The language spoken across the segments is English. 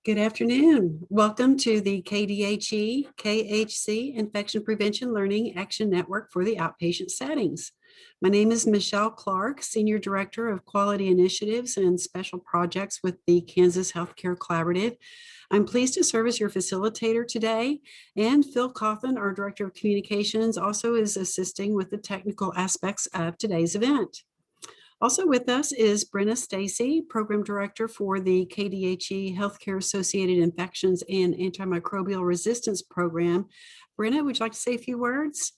Good afternoon. Welcome to the KDHE-KHC Infection Prevention Learning Action Network for the outpatient settings. My name is Michelle Clark, Senior Director of Quality Initiatives and Special Projects with the Kansas Healthcare Collaborative. I'm pleased to serve as your facilitator today, and Phil Coughlin, our Director of Communications, also is assisting with the technical aspects of today's event. Also with us is Brenna Stacy, Program Director for the KDHE Healthcare Associated Infections and Antimicrobial Resistance Program. Brenna, would you like to say a few words?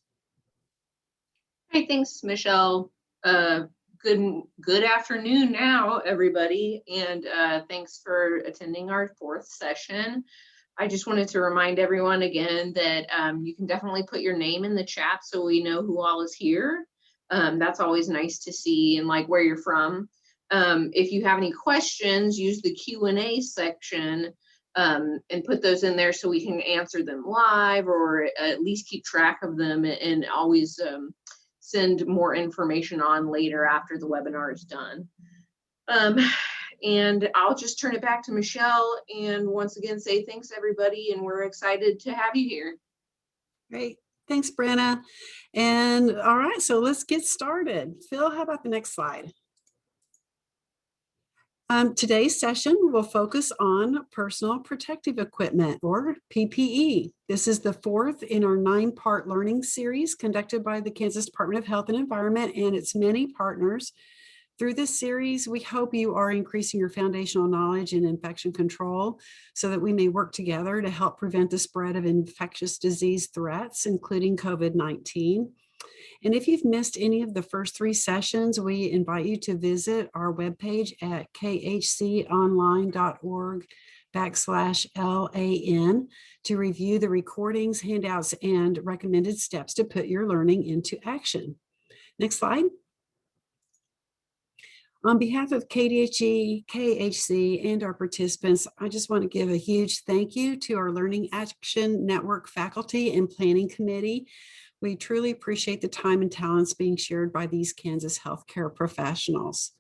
Hey, thanks, Michelle. Good afternoon now, everybody, and thanks for attending our fourth session. I just wanted to remind everyone again that you can definitely put your name in the chat so we know who all is here. That's always nice to see, and like where you're from. If you have any questions, use the Q&A section and put those in there so we can answer them live, or at least keep track of them, and always send more information on later after the webinar is done. And I'll just turn it back to Michelle and once again say thanks, everybody, and we're excited to have you here. Great. Thanks, Brenna. And all right, so let's get started. Phil, how about the next slide? Today's session will focus on personal protective equipment, or PPE. This is the fourth in our 9-part learning series conducted by the Kansas Department of Health and Environment and its many partners. Through this series, we hope you are increasing your foundational knowledge in infection control so that we may work together to help prevent the spread of infectious disease threats, including COVID-19. And if you've missed any of the first 3 sessions, we invite you to visit our webpage at khconline.org/LAN to review the recordings, handouts, and recommended steps to put your learning into action. Next slide. On behalf of KDHE, KHC, and our participants, I just want to give a huge thank you to our Learning Action Network faculty and planning committee. We truly appreciate the time and talents being shared by these Kansas healthcare professionals.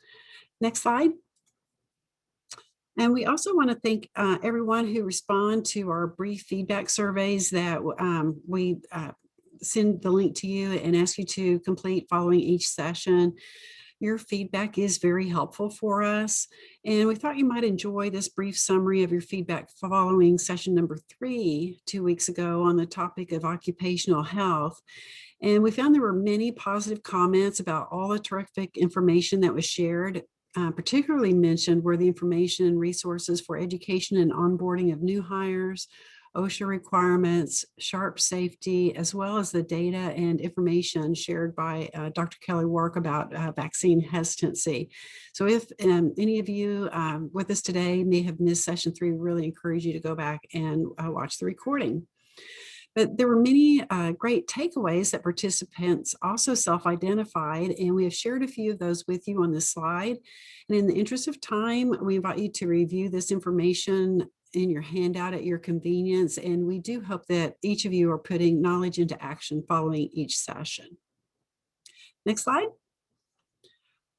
Next slide. And we also want to thank everyone who respond to our brief feedback surveys that we send the link to you and ask you to complete following each session. Your feedback is very helpful for us, and we thought you might enjoy this brief summary of your feedback following session number 3 2 weeks ago on the topic of occupational health. And we found there were many positive comments about all the terrific information that was shared. Particularly mentioned were the information and resources for education and onboarding of new hires, OSHA requirements, sharp safety, as well as the data and information shared by Dr. Kelly Wark about vaccine hesitancy. So if any of you with us today may have missed session 3, we really encourage you to go back and watch the recording. But there were many great takeaways that participants also self-identified, and we have shared a few of those with you on this slide. And in the interest of time, we invite you to review this information in your handout at your convenience, and we do hope that each of you are putting knowledge into action following each session. Next slide.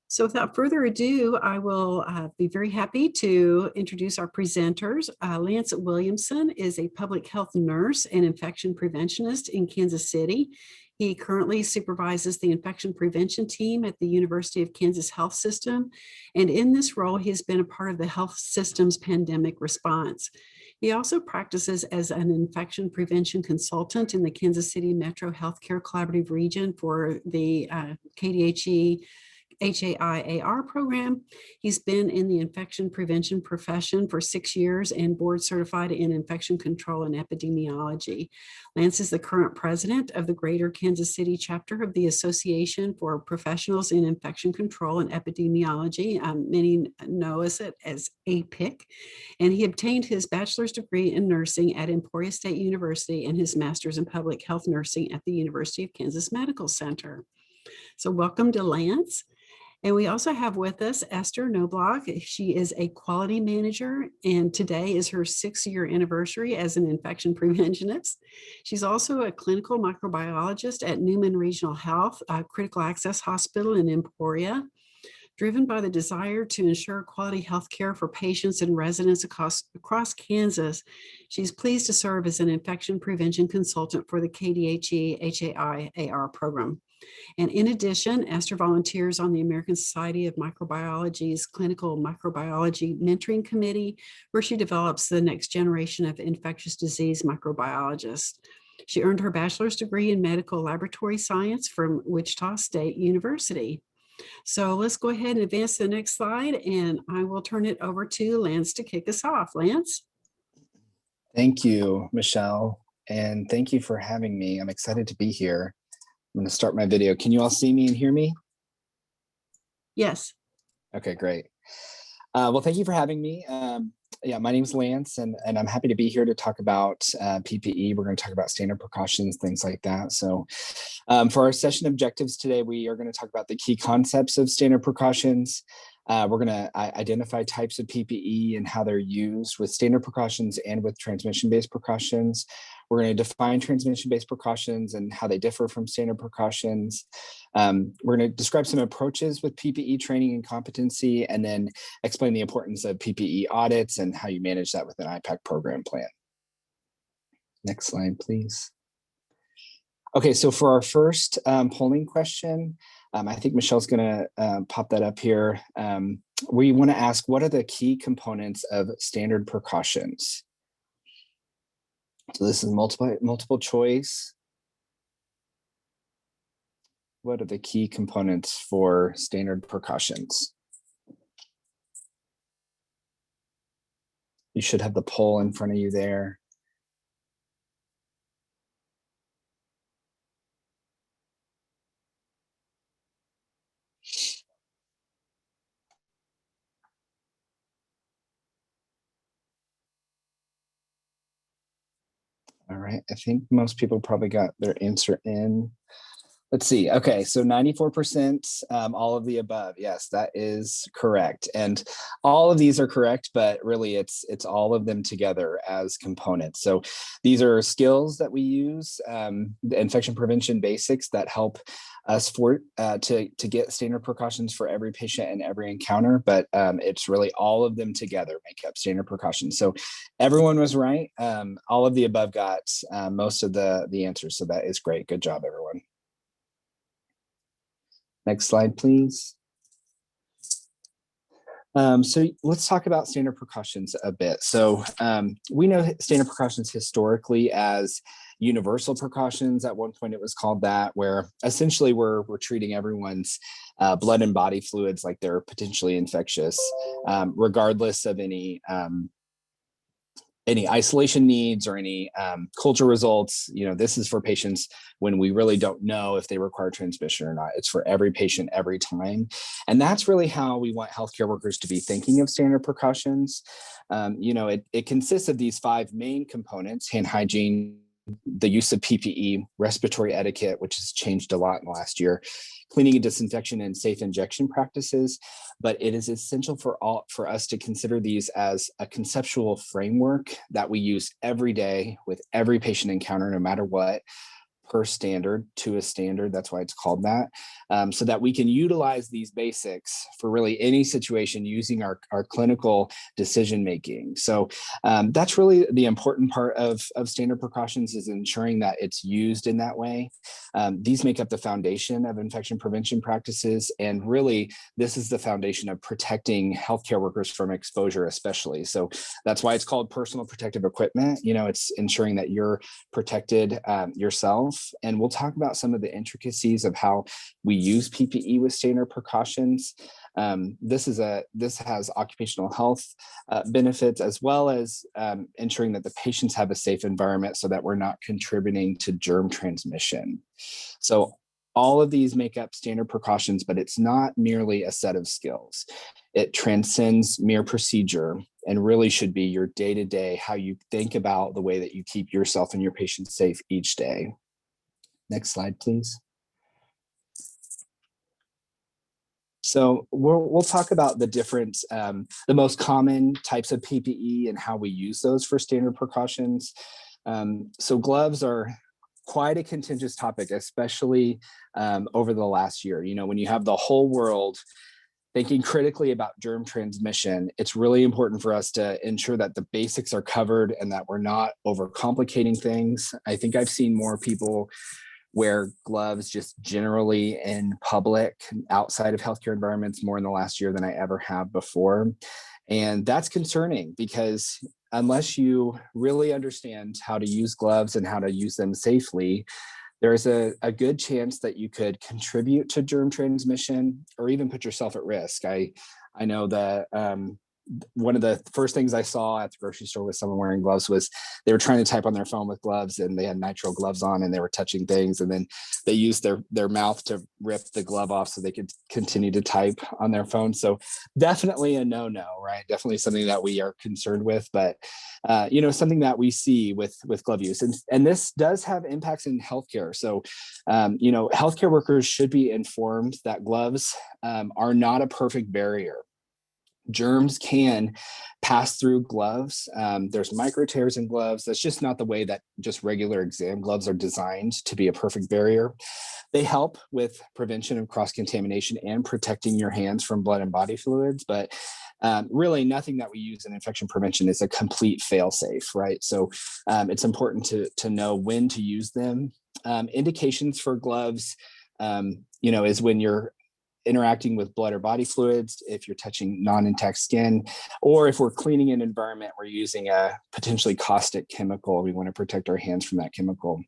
So without further ado, I will be very happy to introduce our presenters. Lance Williamson is a public health nurse and infection preventionist in Kansas City. He currently supervises the infection prevention team at the University of Kansas Health System. And in this role, he has been a part of the health system's pandemic response. He also practices as an infection prevention consultant in the Kansas City Metro Healthcare Collaborative Region for the KDHE HAIAR program. He's been in the infection prevention profession for 6 years and board certified in infection control and epidemiology. Lance is the current president of the Greater Kansas City chapter of the Association for Professionals in Infection Control and Epidemiology. Many know us as APIC. And he obtained his bachelor's degree in nursing at Emporia State University and his master's in public health nursing at the University of Kansas Medical Center. So welcome to Lance. And we also have with us Esther Knobloch. She is a quality manager, and today is her 6-year anniversary as an infection preventionist. She's also a clinical microbiologist at Newman Regional Health, a critical access hospital in Emporia. Driven by the desire to ensure quality health care for patients and residents across Kansas, she's pleased to serve as an infection prevention consultant for the KDHE-HAI-AR program. And in addition, Esther volunteers on the American Society of Microbiology's Clinical Microbiology Mentoring Committee, where she develops the next generation of infectious disease microbiologists. She earned her bachelor's degree in medical laboratory science from Wichita State University. So let's go ahead and advance to the next slide, and I will turn it over to Lance to kick us off. Lance? Thank you, Michelle, and thank you for having me. I'm excited to be here. I'm going to start my video. Can you all see me and hear me? Yes. Okay, great. Well, thank you for having me. Yeah, my name's Lance, and I'm happy to be here to talk about PPE. We're going to talk about standard precautions, things like that. So for our session objectives today, we are going to talk about the key concepts of standard precautions. We're going to identify types of PPE and how they're used with standard precautions and with transmission-based precautions. We're going to define transmission-based precautions and how they differ from standard precautions. We're going to describe some approaches with PPE training and competency, and then explain the importance of PPE audits and how you manage that with an IPAC program plan. Next slide, please. Okay, so for our first polling question, I think Michelle's going to pop that up here. We want to ask, what are the key components of standard precautions? So this is multiple choice. What are the key components for standard precautions? You should have the poll in front of you there. All right, I think most people probably got their answer in. Let's see. Okay, so 94%, all of the above. Yes, that is correct. And all of these are correct, but really it's all of them together as components. So these are skills that we use, the infection prevention basics that help us to get standard precautions for every patient and every encounter, but it's really all of them together make up standard precautions. So everyone was right. All of the above got most of the answers. So that is great. Good job, everyone. Next slide, please. So let's talk about standard precautions a bit. So we know standard precautions historically as universal precautions. At one point it was called that, where essentially we're treating everyone's blood and body fluids like they're potentially infectious, regardless of any isolation needs or any culture results. You know, this is for patients when we really don't know if they require transmission or not. It's for every patient every time. And that's really how we want healthcare workers to be thinking of standard precautions. You know, it consists of these 5 main components: hand hygiene, the use of PPE, respiratory etiquette, which has changed a lot in the last year, cleaning and disinfection, and safe injection practices. But it is essential for us to consider these as a conceptual framework that we use every day with every patient encounter, no matter what, per standard to a standard. That's why it's called that. So that we can utilize these basics for really any situation using our clinical decision making. So that's really the important part of standard precautions, is ensuring that it's used in that way. These make up the foundation of infection prevention practices. And really, this is the foundation of protecting healthcare workers from exposure, especially. So that's why it's called personal protective equipment. You know, it's ensuring that you're protected yourself. And we'll talk about some of the intricacies of how we use PPE with standard precautions. This has occupational health benefits, as well as ensuring that the patients have a safe environment so that we're not contributing to germ transmission. So all of these make up standard precautions, but it's not merely a set of skills. It transcends mere procedure and really should be your day-to-day, how you think about the way that you keep yourself and your patients safe each day. Next slide, please. So we'll talk about the different, the most common types of PPE and how we use those for standard precautions. So gloves are quite a contentious topic, especially over the last year. You know, when you have the whole world thinking critically about germ transmission, it's really important for us to ensure that the basics are covered and that we're not overcomplicating things. I think I've seen more people wear gloves just generally in public outside of healthcare environments more in the last year than I ever have before. And that's concerning because unless you really understand how to use gloves and how to use them safely, there's a good chance that you could contribute to germ transmission or even put yourself at risk. I know that one of the first things I saw at the grocery store with someone wearing gloves was they were trying to type on their phone with gloves and they had nitrile gloves on and they were touching things, and then they used their mouth to rip the glove off so they could continue to type on their phone. So definitely a no-no, right? Definitely something that we are concerned with, but something that we see with glove use, and this does have impacts in healthcare. So healthcare workers should be informed that gloves are not a perfect barrier. Germs can pass through gloves. There's micro tears in gloves. That's just not the way that just regular exam gloves are designed to be a perfect barrier. They help with prevention of cross-contamination and protecting your hands from blood and body fluids, but really nothing that we use in infection prevention is a complete fail-safe, right? So it's important to know when to use them. Indications for gloves, is when you're interacting with blood or body fluids, if you're touching non-intact skin, or if we're cleaning an environment, we're using a potentially caustic chemical. We want to protect our hands from that chemical.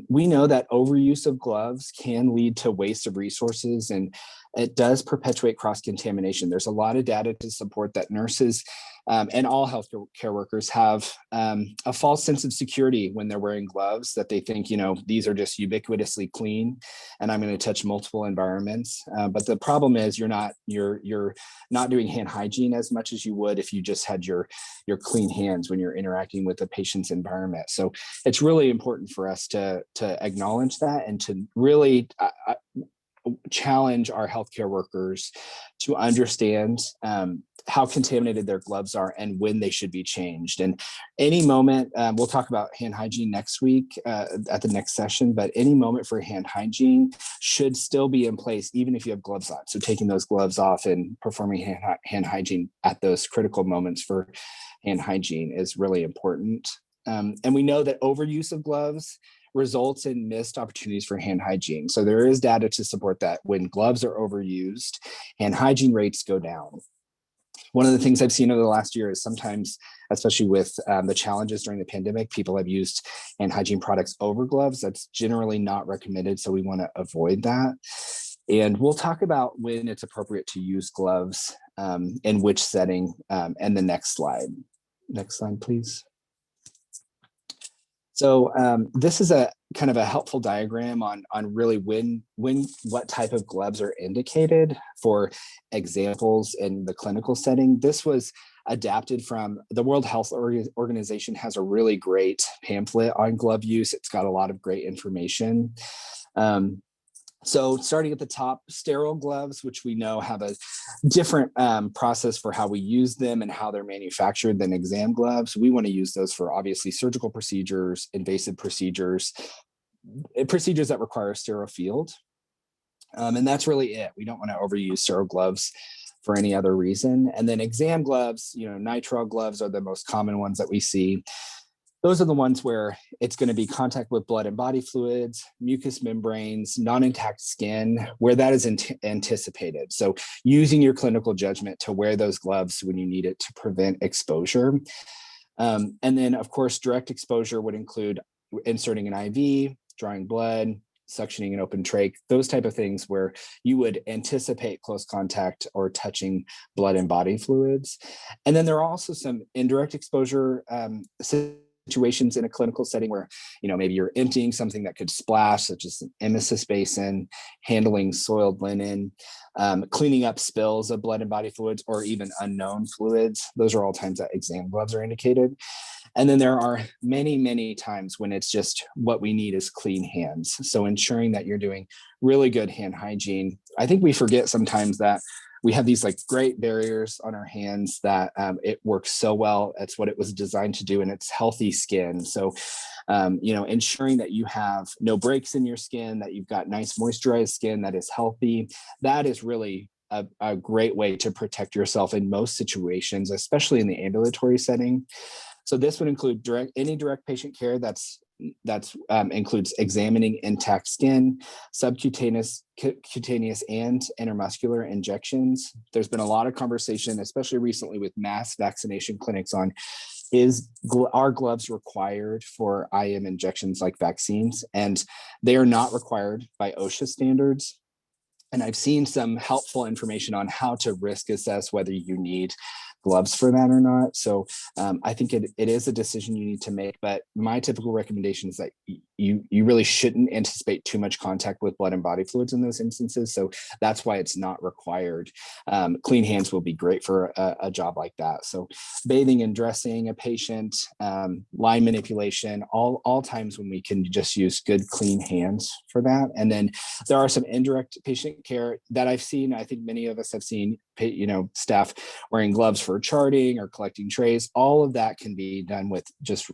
We know that overuse of gloves can lead to waste of resources, and it does perpetuate cross-contamination. There's a lot of data to support that nurses and all healthcare workers have a false sense of security when they're wearing gloves, that they think, these are just ubiquitously clean and I'm going to touch multiple environments. But the problem is you're not doing hand hygiene as much as you would if you just had your clean hands when you're interacting with a patient's environment. So it's really important for us to acknowledge that and to really challenge our healthcare workers to understand how contaminated their gloves are and when they should be changed. And any moment, we'll talk about hand hygiene next week at the next session, but any moment for hand hygiene should still be in place, even if you have gloves on. So taking those gloves off and performing hand hygiene at those critical moments for hand hygiene is really important. And we know that overuse of gloves results in missed opportunities for hand hygiene. So there is data to support that when gloves are overused, hand hygiene rates go down. One of the things I've seen over the last year is sometimes, especially with the challenges during the pandemic, people have used hand hygiene products over gloves. That's generally not recommended, so we want to avoid that. And we'll talk about when it's appropriate to use gloves in which setting and the next slide. Next slide, please. So this is a kind of a helpful diagram on really what type of gloves are indicated for examples in the clinical setting. This was adapted from the World Health Organization has a really great pamphlet on glove use. It's got a lot of great information. So starting at the top, sterile gloves, which we know have a different process for how we use them and how they're manufactured than exam gloves. We want to use those for obviously surgical procedures, invasive procedures, procedures that require a sterile field. And that's really it. We don't want to overuse sterile gloves for any other reason. And then exam gloves, nitrile gloves are the most common ones that we see. Those are the ones where it's going to be contact with blood and body fluids, mucous membranes, non-intact skin, where that is anticipated. So using your clinical judgment to wear those gloves when you need it to prevent exposure. And then, of course, direct exposure would include inserting an IV, drawing blood, suctioning an open trach, those type of things where you would anticipate close contact or touching blood and body fluids. And then there are also some indirect exposure situations in a clinical setting where, maybe you're emptying something that could splash, such as an emesis basin, handling soiled linen, cleaning up spills of blood and body fluids, or even unknown fluids. Those are all times that exam gloves are indicated. And then there are many, many times when it's just what we need is clean hands. So ensuring that you're doing really good hand hygiene. I think we forget sometimes that we have these great barriers on our hands that it works so well. That's what it was designed to do, and it's healthy skin. So, ensuring that you have no breaks in your skin, that you've got nice moisturized skin that is healthy, that is really a great way to protect yourself in most situations, especially in the ambulatory setting. So this would include any direct patient care that's includes examining intact skin, subcutaneous, cutaneous, and intermuscular injections. There's been a lot of conversation, especially recently with mass vaccination clinics on are gloves required for IM injections like vaccines? And they are not required by OSHA standards. And I've seen some helpful information on how to risk assess whether you need gloves for that or not. So I think it is a decision you need to make, but my typical recommendation is that you really shouldn't anticipate too much contact with blood and body fluids in those instances. So that's why it's not required. Clean hands will be great for a job like that. So bathing and dressing a patient, line manipulation, all times when we can just use good, clean hands for that. And then there are some indirect patient care that I've seen. I think many of us have seen, staff wearing gloves for charting or collecting trays. All of that can be done with just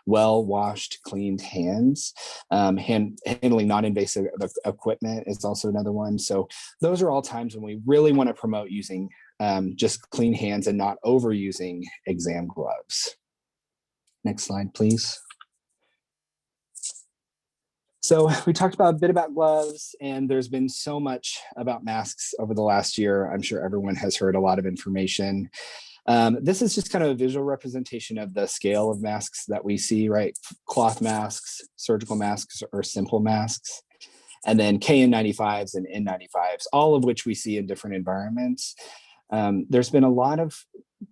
well-washed, cleaned hands. Handling non-invasive equipment is also another one. So those are all times when we really want to promote using just clean hands and not overusing exam gloves. Next slide, please. So we talked a bit about gloves, and there's been so much about masks over the last year. I'm sure everyone has heard a lot of information. This is just kind of a visual representation of the scale of masks that we see, right? Cloth masks, surgical masks, or simple masks. And then KN95s and N95s, all of which we see in different environments. There's been a lot of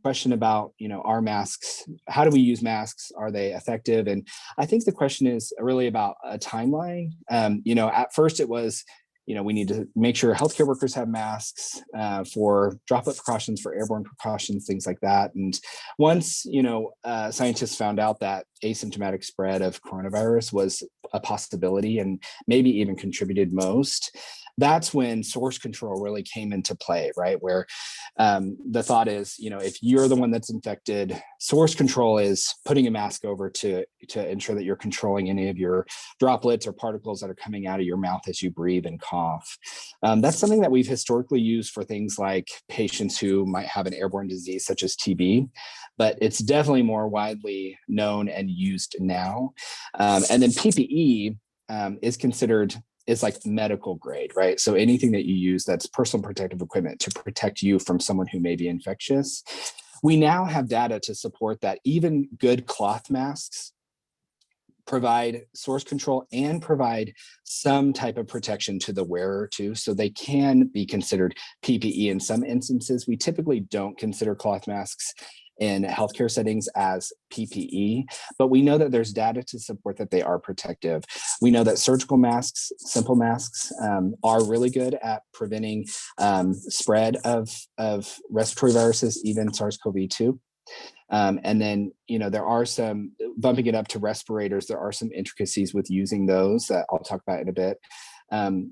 question about, our masks. How do we use masks? Are they effective? And I think the question is really about a timeline. At first it was, we need to make sure healthcare workers have masks for droplet precautions, for airborne precautions, things like that. And once, scientists found out that asymptomatic spread of coronavirus was a possibility and maybe even contributed most, that's when source control really came into play, right? Where the thought is, if you're the one that's infected, source control is putting a mask over to ensure that you're controlling any of your droplets or particles that are coming out of your mouth as you breathe and cough. That's something that we've historically used for things like patients who might have an airborne disease such as TB, but it's definitely more widely known and used now. And then PPE is like medical grade, right? So anything that you use that's personal protective equipment to protect you from someone who may be infectious. We now have data to support that even good cloth masks provide source control and provide some type of protection to the wearer too. So they can be considered PPE in some instances. We typically don't consider cloth masks in healthcare settings as PPE, but we know that there's data to support that they are protective. We know that surgical masks, simple masks, are really good at preventing spread of respiratory viruses, even SARS-CoV-2. And then, there are some, bumping it up to respirators, there are some intricacies with using those that I'll talk about in a bit.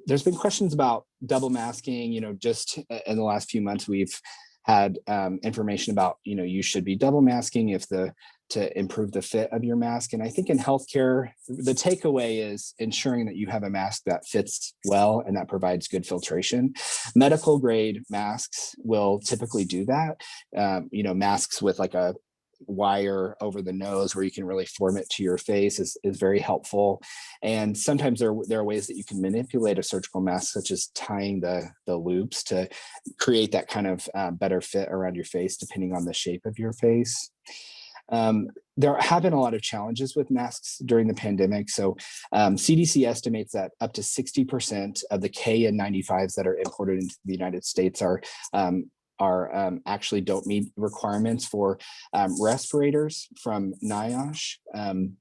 There's been questions about double masking, just in the last few months, we've had information about, you should be double masking to improve the fit of your mask. And I think in healthcare, the takeaway is ensuring that you have a mask that fits well and that provides good filtration. Medical grade masks will typically do that. Masks with like a wire over the nose where you can really form it to your face is very helpful. And sometimes there are ways that you can manipulate a surgical mask, such as tying the loops to create that kind of better fit around your face, depending on the shape of your face. There have been a lot of challenges with masks during the pandemic. So CDC estimates that up to 60% of the KN95s that are imported into the United States actually don't meet requirements for respirators from NIOSH. And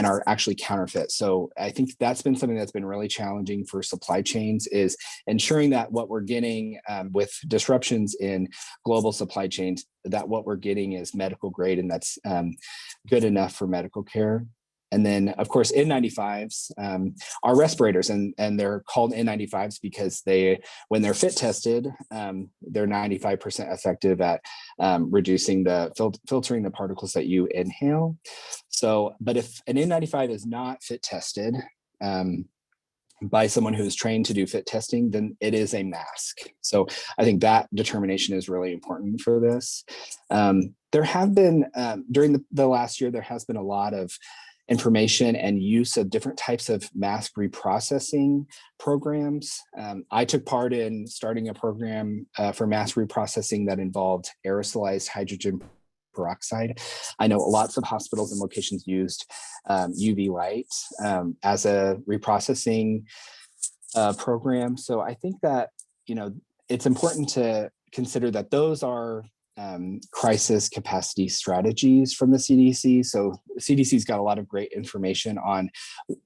are actually counterfeit. So I think that's been something that's been really challenging for supply chains, is ensuring that what we're getting with disruptions in global supply chains, that what we're getting is medical grade and that's good enough for medical care. And then, of course, N95s are respirators, and they're called N95s because when they're fit tested, they're 95% effective at reducing filtering the particles that you inhale. So, but if an N95 is not fit tested, by someone who's trained to do fit testing, then it is a mask. So I think that determination is really important for this. There have been, during the last year, there has been a lot of information and use of different types of mask reprocessing programs. I took part in starting a program for mask reprocessing that involved aerosolized hydrogen peroxide. I know lots of hospitals and locations used UV light as a reprocessing program. So I think that, it's important to consider that those are crisis capacity strategies from the CDC. So CDC's got a lot of great information on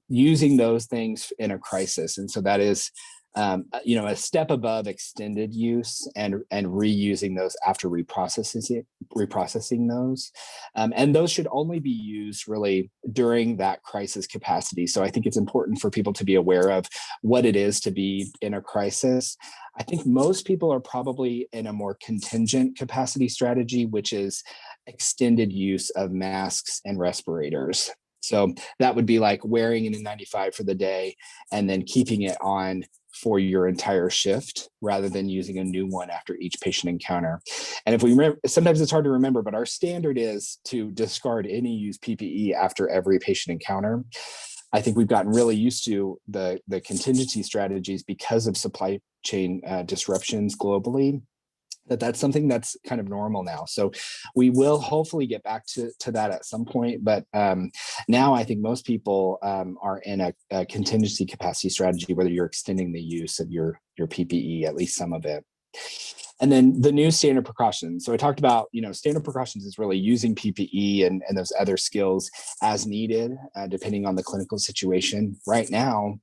using those things in a crisis. And so that is a step above extended use and reusing those after reprocessing those. And those should only be used really during that crisis capacity. So I think it's important for people to be aware of what it is to be in a crisis. I think most people are probably in a more contingent capacity strategy, which is extended use of masks and respirators. So that would be like wearing an N95 for the day and then keeping it on for your entire shift rather than using a new one after each patient encounter. And if we remember, sometimes it's hard to remember, but our standard is to discard any used PPE after every patient encounter. I think we've gotten really used to the contingency strategies because of supply chain disruptions globally. That's something that's kind of normal now. So we will hopefully get back to that at some point. But now I think most people are in a contingency capacity strategy, whether you're extending the use of your PPE, at least some of it. And then the new standard precautions. So I talked about, standard precautions is really using PPE and those other skills as needed, depending on the clinical situation. Right now,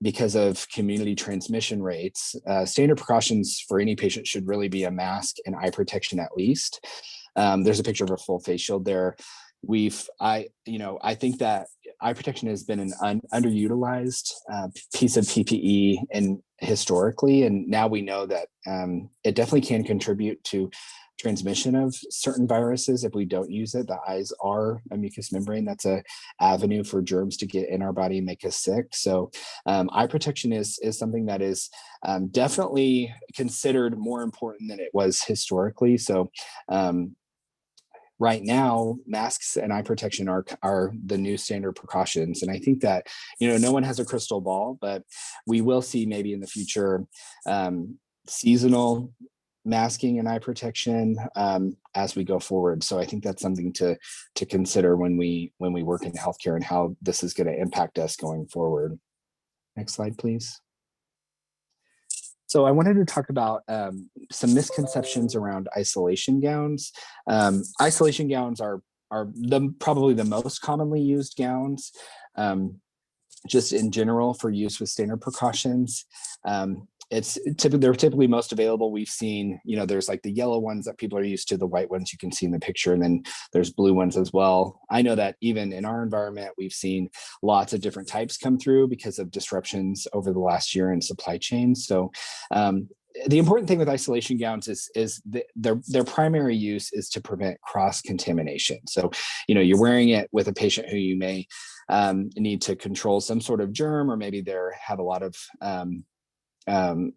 because of community transmission rates, standard precautions for any patient should really be a mask and eye protection at least. There's a picture of a full face shield there. I think that eye protection has been an underutilized piece of PPE and historically, and now we know that it definitely can contribute to transmission of certain viruses if we don't use it. The eyes are a mucous membrane. That's an avenue for germs to get in our body and make us sick. So eye protection is something that is definitely considered more important than it was historically. So right now, masks and eye protection are the new standard precautions. And I think that, no one has a crystal ball, but we will see maybe in the future seasonal masking and eye protection as we go forward. So I think that's something to consider when we work in healthcare and how this is going to impact us going forward. Next slide, please. So I wanted to talk about some misconceptions around isolation gowns. Isolation gowns are probably the most commonly used gowns, just in general for use with standard precautions. They're typically most available. We've seen, there's like the yellow ones that people are used to, the white ones you can see in the picture, and then there's blue ones as well. I know that even in our environment, we've seen lots of different types come through because of disruptions over the last year in supply chains. So the important thing with isolation gowns is their primary use is to prevent cross-contamination. So, you're wearing it with a patient who you may need to control some sort of germ, or maybe they have a lot of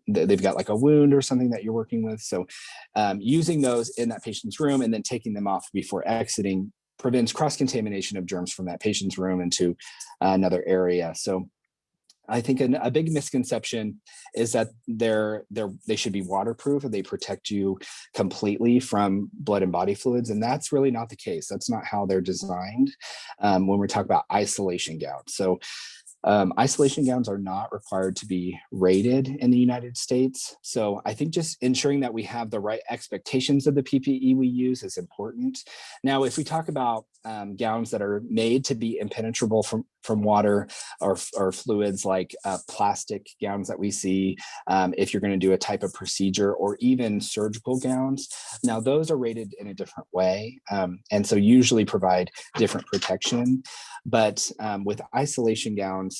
they've got like a wound or something that you're working with. So using those in that patient's room and then taking them off before exiting prevents cross-contamination of germs from that patient's room into another area. So I think a big misconception is that they should be waterproof and they protect you completely from blood and body fluids. And that's really not the case. That's not how they're designed when we talk about isolation gowns. So isolation gowns are not required to be rated in the United States. So I think just ensuring that we have the right expectations of the PPE we use is important. Now, if we talk about gowns that are made to be impenetrable from water or fluids, like plastic gowns that we see, if you're going to do a type of procedure, or even surgical gowns, now those are rated in a different way, and so usually provide different protection. But with isolation gowns,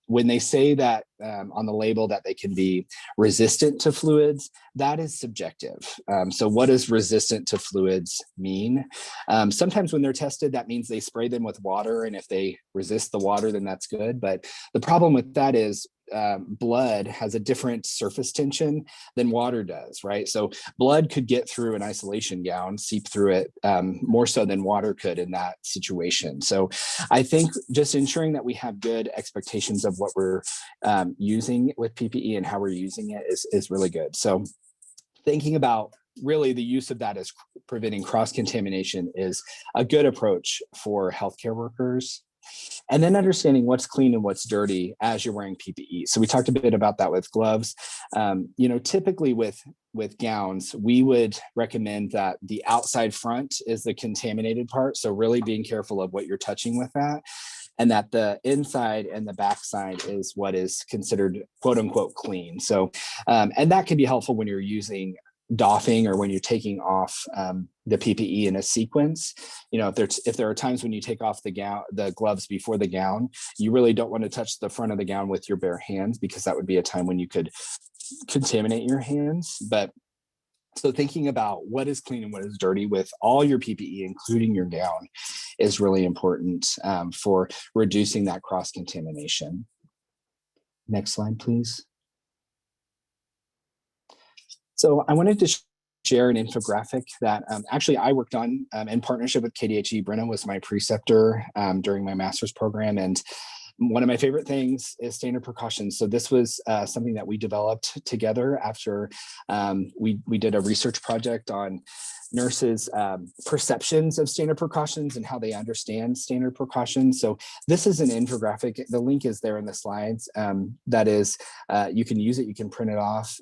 when they say that on the label that they can be resistant to fluids, that is subjective. So what does resistant to fluids mean? Sometimes when they're tested, that means they spray them with water, and if they resist the water, then that's good. But the problem with that is blood has a different surface tension than water does, right? So blood could get through an isolation gown, seep through it more so than water could in that situation. So I think just ensuring that we have good expectations of what we're using with PPE and how we're using it is really good. So thinking about really the use of that as preventing cross-contamination is a good approach for healthcare workers. And then understanding what's clean and what's dirty as you're wearing PPE. So we talked a bit about that with gloves. Typically with gowns, we would recommend that the outside front is the contaminated part. So really being careful of what you're touching with that, and that the inside and the backside is what is considered quote unquote clean. So, and that can be helpful when you're using doffing or when you're taking off the PPE in a sequence. If there are times when you take off the gloves before the gown, you really don't want to touch the front of the gown with your bare hands, because that would be a time when you could contaminate your hands. But so thinking about what is clean and what is dirty with all your PPE, including your gown, is really important for reducing that cross-contamination. Next slide, please. So I wanted to share an infographic that actually I worked on in partnership with KDHE. Brenna was my preceptor during my master's program. And one of my favorite things is standard precautions. So this was something that we developed together after we did a research project on nurses' perceptions of standard precautions and how they understand standard precautions. So this is an infographic. The link is there in the slides. That is, you can use it, you can print it off.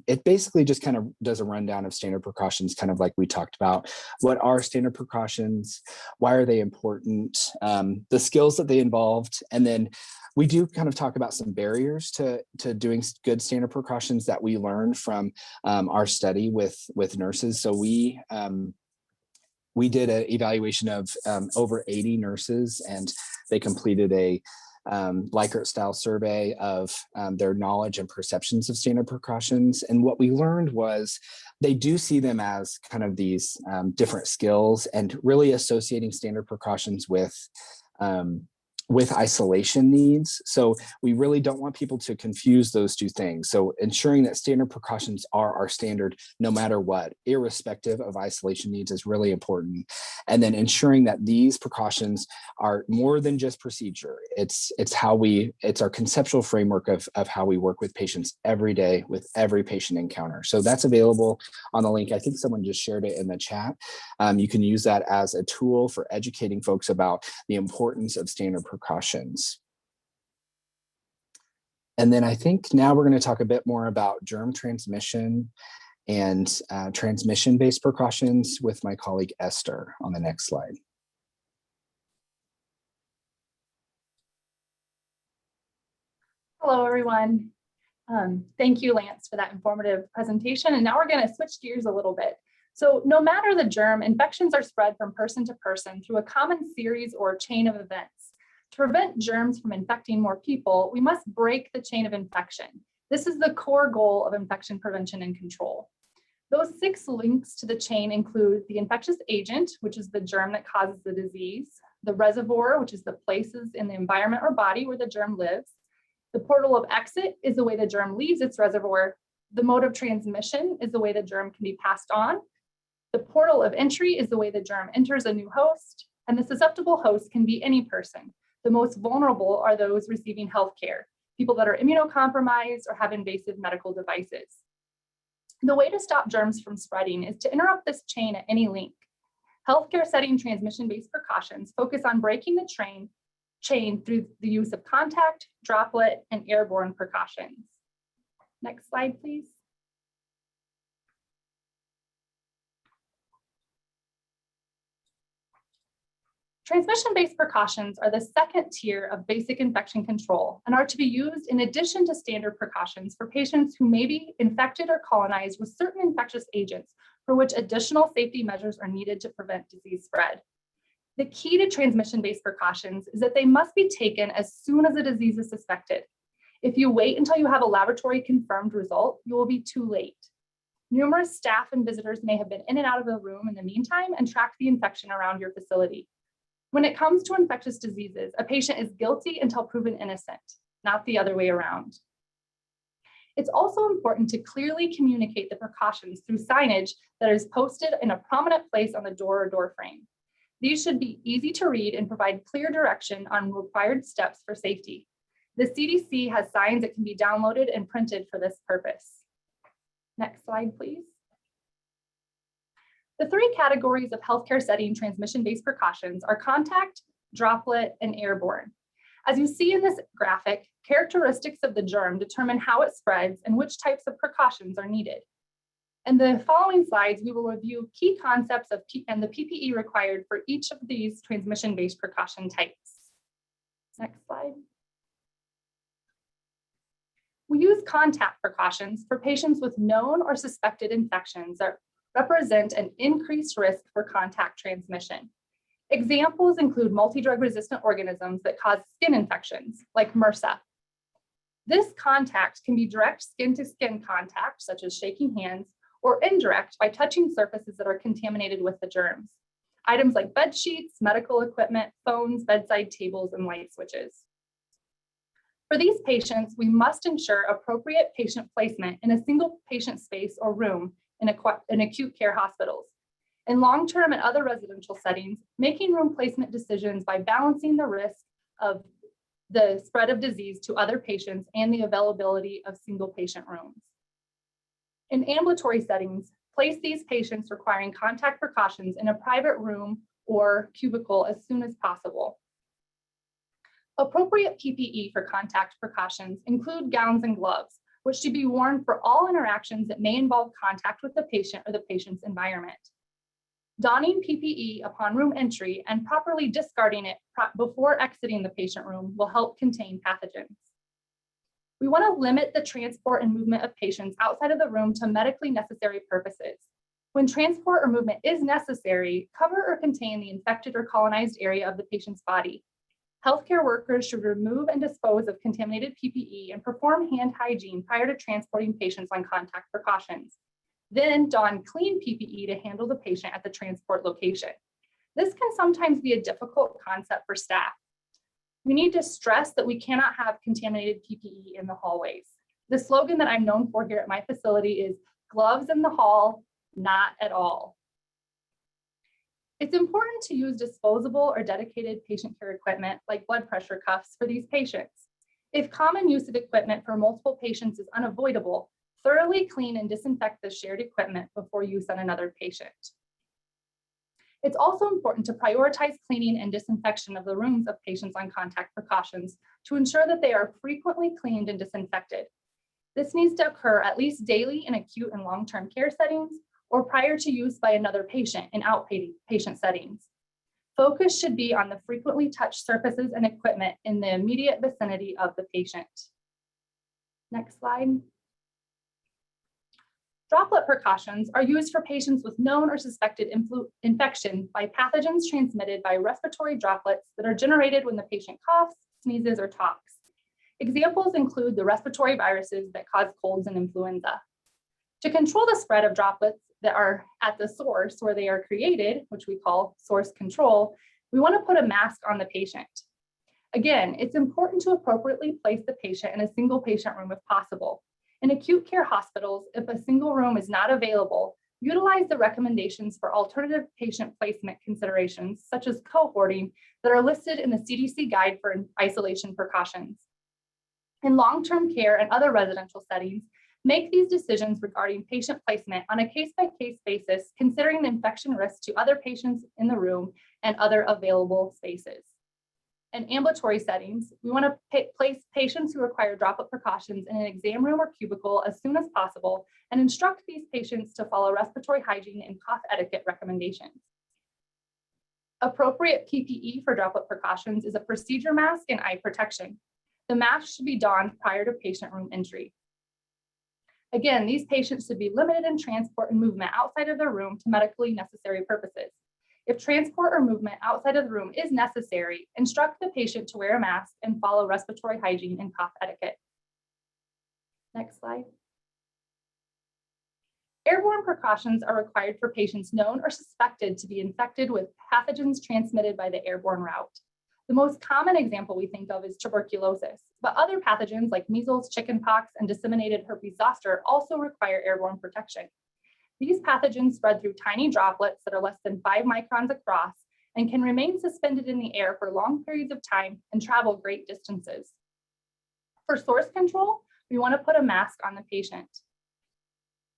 It basically just kind of does a rundown of standard precautions, kind of like we talked about. What are standard precautions? Why are they important? The skills that they involved, and then we do kind of talk about some barriers to doing good standard precautions that we learned from our study with nurses. So we did an evaluation of over 80 nurses, and they completed a Likert style survey of their knowledge and perceptions of standard precautions. And what we learned was they do see them as kind of these different skills, and really associating standard precautions with isolation needs. So we really don't want people to confuse those two things. So ensuring that standard precautions are our standard no matter what, irrespective of isolation needs, is really important. And then ensuring that these precautions are more than just procedure. It's our conceptual framework of how we work with patients every day with every patient encounter. So that's available on the link. I think someone just shared it in the chat. You can use that as a tool for educating folks about the importance of standard precautions. And then I think now we're going to talk a bit more about germ transmission and transmission-based precautions with my colleague Esther on the next slide. Hello, everyone. Thank you, Lance, for that informative presentation. And now we're going to switch gears a little bit. So no matter the germ, infections are spread from person to person through a common series or chain of events. To prevent germs from infecting more people, we must break the chain of infection. This is the core goal of infection prevention and control. Those 6 links to the chain include the infectious agent, which is the germ that causes the disease, the reservoir, which is the places in the environment or body where the germ lives. The portal of exit is the way the germ leaves its reservoir. The mode of transmission is the way the germ can be passed on. The portal of entry is the way the germ enters a new host, and the susceptible host can be any person. The most vulnerable are those receiving healthcare, people that are immunocompromised or have invasive medical devices. The way to stop germs from spreading is to interrupt this chain at any link. Healthcare setting transmission-based precautions focus on breaking the chain through the use of contact, droplet, and airborne precautions. Next slide, please. Transmission-based precautions are the second tier of basic infection control and are to be used in addition to standard precautions for patients who may be infected or colonized with certain infectious agents for which additional safety measures are needed to prevent disease spread. The key to transmission-based precautions is that they must be taken as soon as a disease is suspected. If you wait until you have a laboratory confirmed result, you will be too late. Numerous staff and visitors may have been in and out of the room in the meantime and tracked the infection around your facility. When it comes to infectious diseases, a patient is guilty until proven innocent, not the other way around. It's also important to clearly communicate the precautions through signage that is posted in a prominent place on the door or door frame. These should be easy to read and provide clear direction on required steps for safety. The CDC has signs that can be downloaded and printed for this purpose. Next slide, please. The three categories of healthcare setting transmission-based precautions are contact, droplet, and airborne. As you see in this graphic, characteristics of the germ determine how it spreads and which types of precautions are needed. In the following slides, we will review key concepts and the PPE required for each of these transmission-based precaution types. Next slide. We use contact precautions for patients with known or suspected infections that represent an increased risk for contact transmission. Examples include multi-drug resistant organisms that cause skin infections, like MRSA. This contact can be direct skin-to-skin contact, such as shaking hands, or indirect by touching surfaces that are contaminated with the germs. Items like bed sheets, medical equipment, phones, bedside tables, and light switches. For these patients, we must ensure appropriate patient placement in a single patient space or room in acute care hospitals. In long-term and other residential settings, making room placement decisions by balancing the risk of the spread of disease to other patients and the availability of single patient rooms. In ambulatory settings, place these patients requiring contact precautions in a private room or cubicle as soon as possible. Appropriate PPE for contact precautions include gowns and gloves, which should be worn for all interactions that may involve contact with the patient or the patient's environment. Donning PPE upon room entry and properly discarding it before exiting the patient room will help contain pathogens. We want to limit the transport and movement of patients outside of the room to medically necessary purposes. When transport or movement is necessary, cover or contain the infected or colonized area of the patient's body. Healthcare workers should remove and dispose of contaminated PPE and perform hand hygiene prior to transporting patients on contact precautions. Then don clean PPE to handle the patient at the transport location. This can sometimes be a difficult concept for staff. We need to stress that we cannot have contaminated PPE in the hallways. The slogan that I'm known for here at my facility is gloves in the hall, not at all. It's important to use disposable or dedicated patient care equipment like blood pressure cuffs for these patients. If common use of equipment for multiple patients is unavoidable, thoroughly clean and disinfect the shared equipment before use on another patient. It's also important to prioritize cleaning and disinfection of the rooms of patients on contact precautions to ensure that they are frequently cleaned and disinfected. This needs to occur at least daily in acute and long-term care settings or prior to use by another patient in outpatient settings. Focus should be on the frequently touched surfaces and equipment in the immediate vicinity of the patient. Next slide. Droplet precautions are used for patients with known or suspected infection by pathogens transmitted by respiratory droplets that are generated when the patient coughs, sneezes, or talks. Examples include the respiratory viruses that cause colds and influenza. To control the spread of droplets that are at the source where they are created, which we call source control, we want to put a mask on the patient. Again, it's important to appropriately place the patient in a single patient room if possible. In acute care hospitals, if a single room is not available, utilize the recommendations for alternative patient placement considerations, such as cohorting, that are listed in the CDC guide for isolation precautions. In long-term care and other residential settings, make these decisions regarding patient placement on a case-by-case basis, considering the infection risk to other patients in the room and other available spaces. In ambulatory settings, we want to place patients who require droplet precautions in an exam room or cubicle as soon as possible and instruct these patients to follow respiratory hygiene and cough etiquette recommendations. Appropriate PPE for droplet precautions is a procedure mask and eye protection. The mask should be donned prior to patient room entry. Again, these patients should be limited in transport and movement outside of their room to medically necessary purposes. If transport or movement outside of the room is necessary, instruct the patient to wear a mask and follow respiratory hygiene and cough etiquette. Next slide. Airborne precautions are required for patients known or suspected to be infected with pathogens transmitted by the airborne route. The most common example we think of is tuberculosis, but other pathogens like measles, chickenpox, and disseminated herpes zoster also require airborne protection. These pathogens spread through tiny droplets that are less than 5 microns across and can remain suspended in the air for long periods of time and travel great distances. For source control, we want to put a mask on the patient.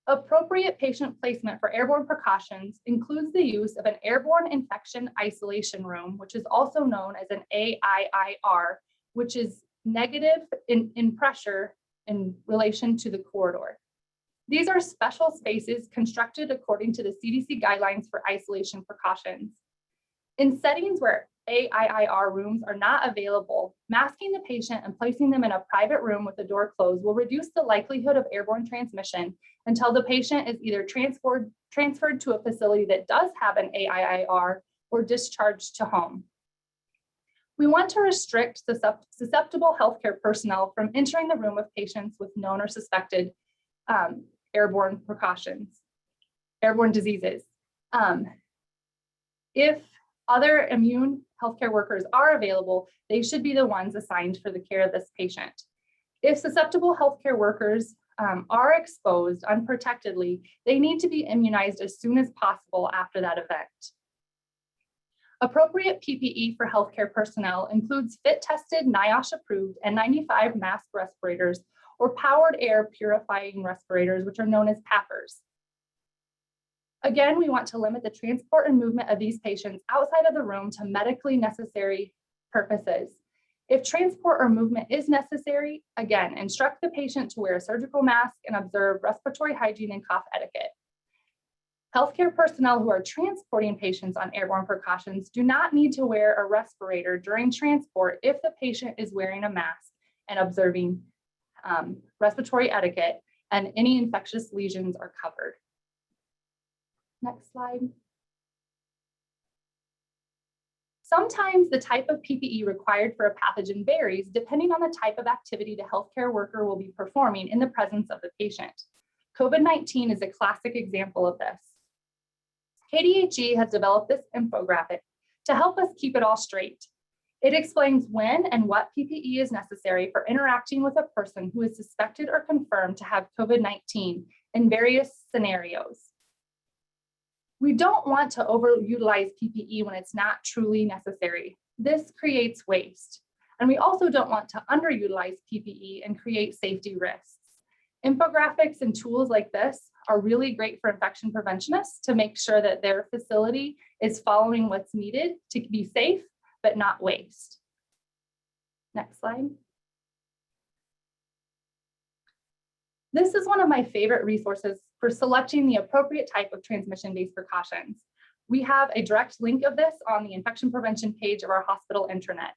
Appropriate patient placement for airborne precautions includes the use of an airborne infection isolation room, which is also known as an AIIR, which is negative in pressure in relation to the corridor. These are special spaces constructed according to the CDC guidelines for isolation precautions. In settings where AIIR rooms are not available, masking the patient and placing them in a private room with the door closed will reduce the likelihood of airborne transmission until the patient is either transferred to a facility that does have an AIIR or discharged to home. We want to restrict susceptible healthcare personnel from entering the room with patients with known or suspected airborne diseases. If other immune healthcare workers are available, they should be the ones assigned for the care of this patient. If susceptible healthcare workers are exposed unprotectedly, they need to be immunized as soon as possible after that event. Appropriate PPE for healthcare personnel includes fit-tested, NIOSH-approved N95 mask respirators or powered air purifying respirators, which are known as PAPRs. Again, we want to limit the transport and movement of these patients outside of the room to medically necessary purposes. If transport or movement is necessary, again, instruct the patient to wear a surgical mask and observe respiratory hygiene and cough etiquette. Healthcare personnel who are transporting patients on airborne precautions do not need to wear a respirator during transport if the patient is wearing a mask and observing respiratory etiquette and any infectious lesions are covered. Next slide. Sometimes the type of PPE required for a pathogen varies depending on the type of activity the healthcare worker will be performing in the presence of the patient. COVID-19 is a classic example of this. KDHE has developed this infographic to help us keep it all straight. It explains when and what PPE is necessary for interacting with a person who is suspected or confirmed to have COVID-19 in various scenarios. We don't want to overutilize PPE when it's not truly necessary. This creates waste. And we also don't want to underutilize PPE and create safety risks. Infographics and tools like this are really great for infection preventionists to make sure that their facility is following what's needed to be safe, but not waste. Next slide. This is one of my favorite resources for selecting the appropriate type of transmission-based precautions. We have a direct link of this on the infection prevention page of our hospital intranet.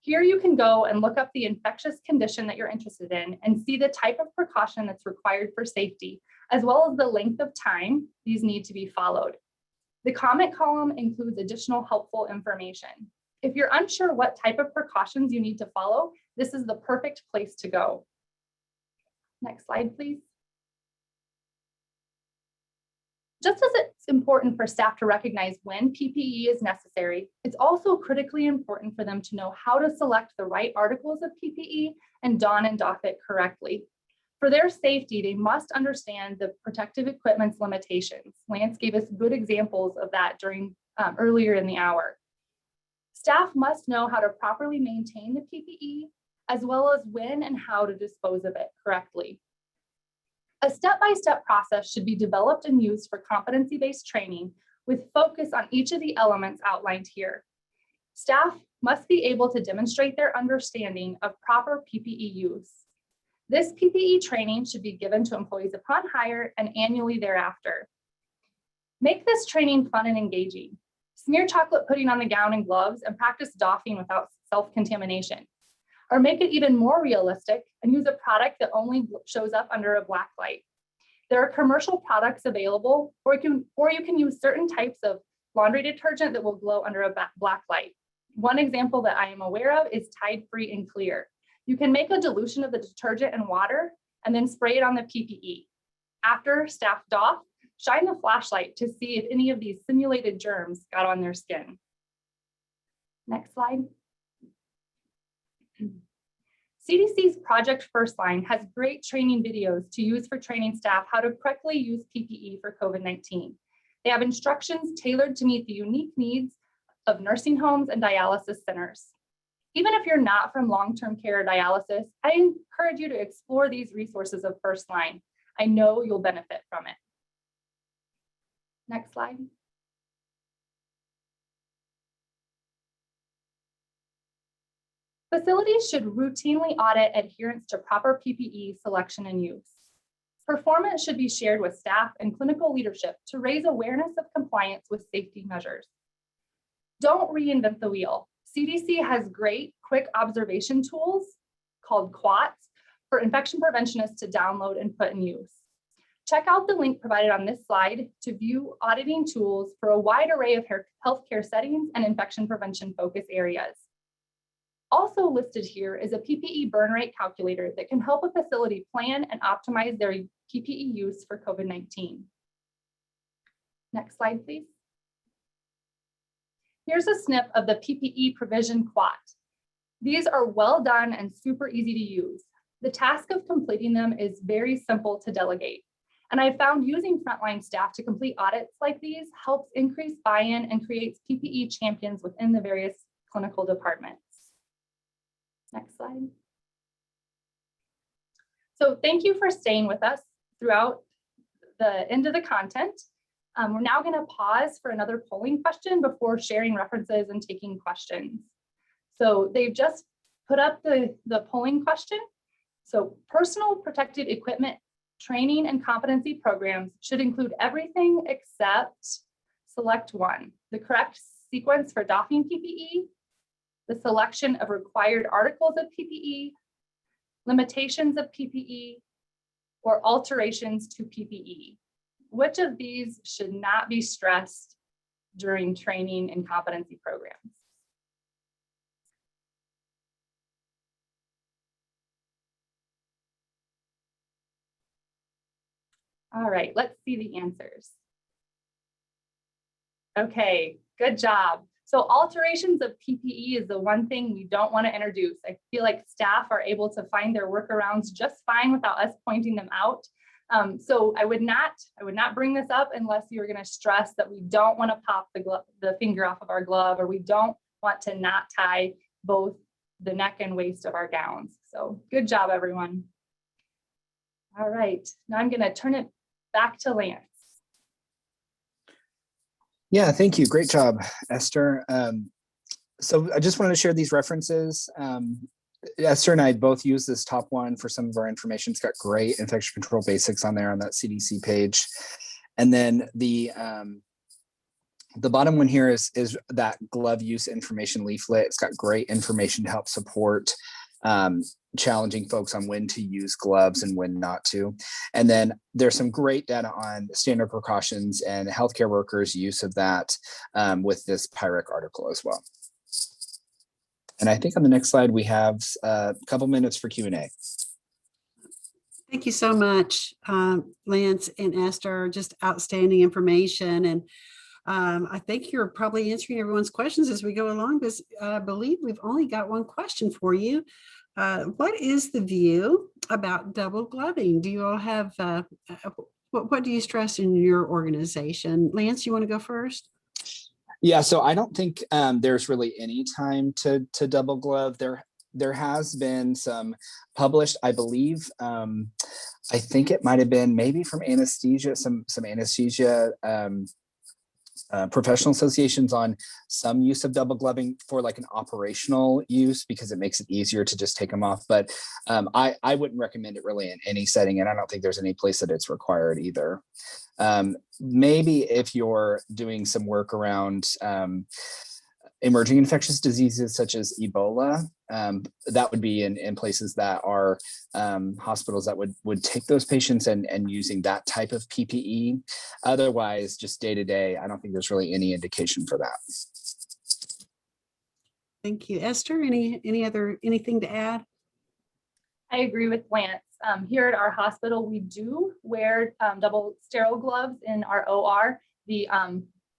Here you can go and look up the infectious condition that you're interested in and see the type of precaution that's required for safety, as well as the length of time these need to be followed. The comment column includes additional helpful information. If you're unsure what type of precautions you need to follow, this is the perfect place to go. Next slide, please. Just as it's important for staff to recognize when PPE is necessary, it's also critically important for them to know how to select the right articles of PPE and don and doff it correctly. For their safety, they must understand the protective equipment's limitations. Lance gave us good examples of that during earlier in the hour. Staff must know how to properly maintain the PPE, as well as when and how to dispose of it correctly. A step-by-step process should be developed and used for competency-based training with focus on each of the elements outlined here. Staff must be able to demonstrate their understanding of proper PPE use. This PPE training should be given to employees upon hire and annually thereafter. Make this training fun and engaging. Smear chocolate pudding on the gown and gloves and practice doffing without self-contamination. Or make it even more realistic and use a product that only shows up under a black light. There are commercial products available, or you can use certain types of laundry detergent that will glow under a black light. One example that I am aware of is Tide Free and Clear. You can make a dilution of the detergent and water and then spray it on the PPE. After staff doff, shine the flashlight to see if any of these simulated germs got on their skin. Next slide. CDC's Project First Line has great training videos to use for training staff how to correctly use PPE for COVID-19. They have instructions tailored to meet the unique needs of nursing homes and dialysis centers. Even if you're not from long-term care or dialysis, I encourage you to explore these resources of First Line. I know you'll benefit from it. Next slide. Facilities should routinely audit adherence to proper PPE selection and use. Performance should be shared with staff and clinical leadership to raise awareness of compliance with safety measures. Don't reinvent the wheel. CDC has great quick observation tools called QUATs for infection preventionists to download and put in use. Check out the link provided on this slide to view auditing tools for a wide array of healthcare settings and infection prevention focus areas. Also listed here is a PPE burn rate calculator that can help a facility plan and optimize their PPE use for COVID-19. Next slide, please. Here's a snip of the PPE provision QUAT. These are well done and super easy to use. The task of completing them is very simple to delegate. And I found using frontline staff to complete audits like these helps increase buy-in and creates PPE champions within the various clinical departments. Next slide. So thank you for staying with us throughout the end of the content. We're now going to pause for another polling question before sharing references and taking questions. So they've just put up the polling question. So personal protective equipment training and competency programs should include everything except select one, the correct sequence for doffing PPE, the selection of required articles of PPE, limitations of PPE, or alterations to PPE. Which of these should not be stressed during training and competency programs? All right, let's see the answers. Okay, good job. So alterations of PPE is the one thing we don't want to introduce. I feel like staff are able to find their workarounds just fine without us pointing them out. So I would not bring this up unless you were going to stress that we don't want to pop the finger off of our glove, or we don't want to not tie both the neck and waist of our gowns. So good job, everyone. All right, now I'm going to turn it back to Lance. Yeah, thank you. Great job, Esther. So I just wanted to share these references. Esther and I both use this top one for some of our information. It's got great infection control basics on there on that CDC page. And then the bottom one here is that glove use information leaflet. It's got great information to help support challenging folks on when to use gloves and when not to. And then there's some great data on standard precautions and healthcare workers' use of that with this PIREC article as well. And I think on the next slide, we have a couple minutes for Q&A. Thank you so much, Lance and Esther, just outstanding information. And I think you're probably answering everyone's questions as we go along, because I believe we've only got one question for you. What is the view about double gloving? Do you all have, what do you stress in your organization? Lance, you want to go first? Yeah, so I don't think there's really any time to double glove. There has been some published, I believe, I think it might have been maybe from anesthesia, some anesthesia professional associations on some use of double gloving for like an operational use, because it makes it easier to just take them off. But I wouldn't recommend it really in any setting, and I don't think there's any place that it's required either. Maybe if you're doing some work around emerging infectious diseases such as Ebola, that would be in places that are hospitals that would take those patients and using that type of PPE. Otherwise, just day to day, I don't think there's really any indication for that. Thank you. Esther, anything to add? I agree with Lance. Here at our hospital, we do wear double sterile gloves in our OR. The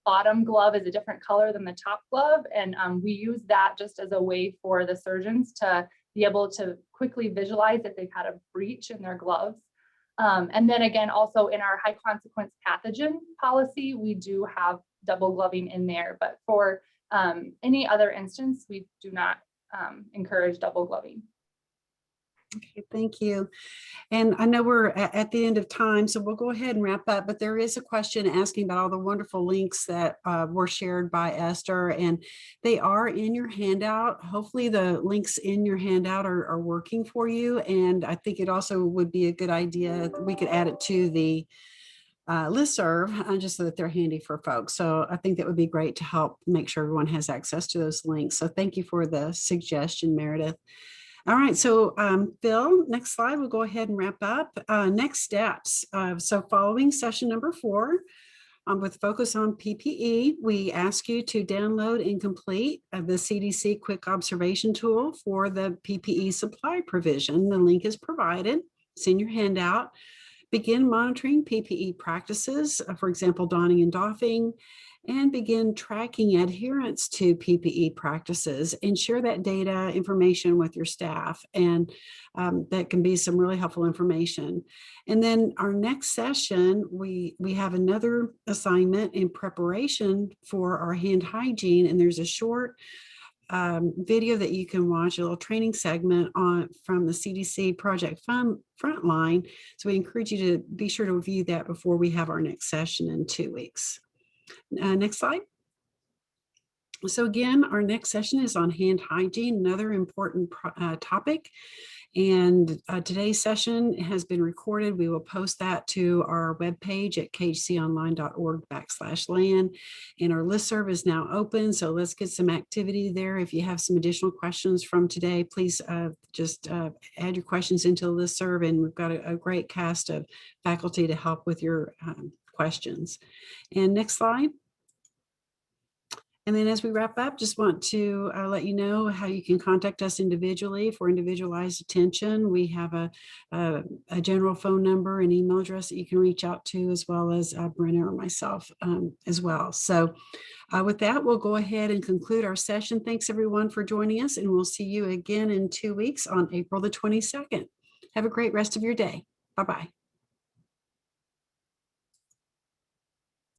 bottom glove is a different color than the top glove, and we use that just as a way for the surgeons to be able to quickly visualize if they've had a breach in their gloves. And then again, also in our high consequence pathogen policy, we do have double gloving in there, but for any other instance, we do not encourage double gloving. Okay, thank you. And I know we're at the end of time, so we'll go ahead and wrap up, but there is a question asking about all the wonderful links that were shared by Esther, and they are in your handout. Hopefully the links in your handout are working for you. And I think it also would be a good idea, we could add it to the listserv just so that they're handy for folks. So I think that would be great to help make sure everyone has access to those links. So thank you for the suggestion, Meredith. All right, so Phil, next slide, we'll go ahead and wrap up. Next steps. So following session number 4, with focus on PPE, we ask you to download and complete the CDC quick observation tool for the PPE supply provision. The link is provided, it's in your handout. Begin monitoring PPE practices, for example, donning and doffing, and begin tracking adherence to PPE practices, and share that data information with your staff. And that can be some really helpful information. And then our next session, we have another assignment in preparation for our hand hygiene. And there's a short video that you can watch, a little training segment from the CDC Project Frontline. So we encourage you to be sure to view that before we have our next session in 2 weeks. Next slide. So again, our next session is on hand hygiene, another important topic. And today's session has been recorded. We will post that to our webpage at khconline.org/LAN. And our listserv is now open. So let's get some activity there. If you have some additional questions from today, please just add your questions into the listserv. And we've got a great cast of faculty to help with your questions. And next slide. And then as we wrap up, just want to let you know how you can contact us individually for individualized attention. We have a general phone number and email address that you can reach out to, as well as Brenna or myself as well. So with that, we'll go ahead and conclude our session. Thanks everyone for joining us, and we'll see you again in 2 weeks on April the 22nd. Have a great rest of your day. Bye-bye.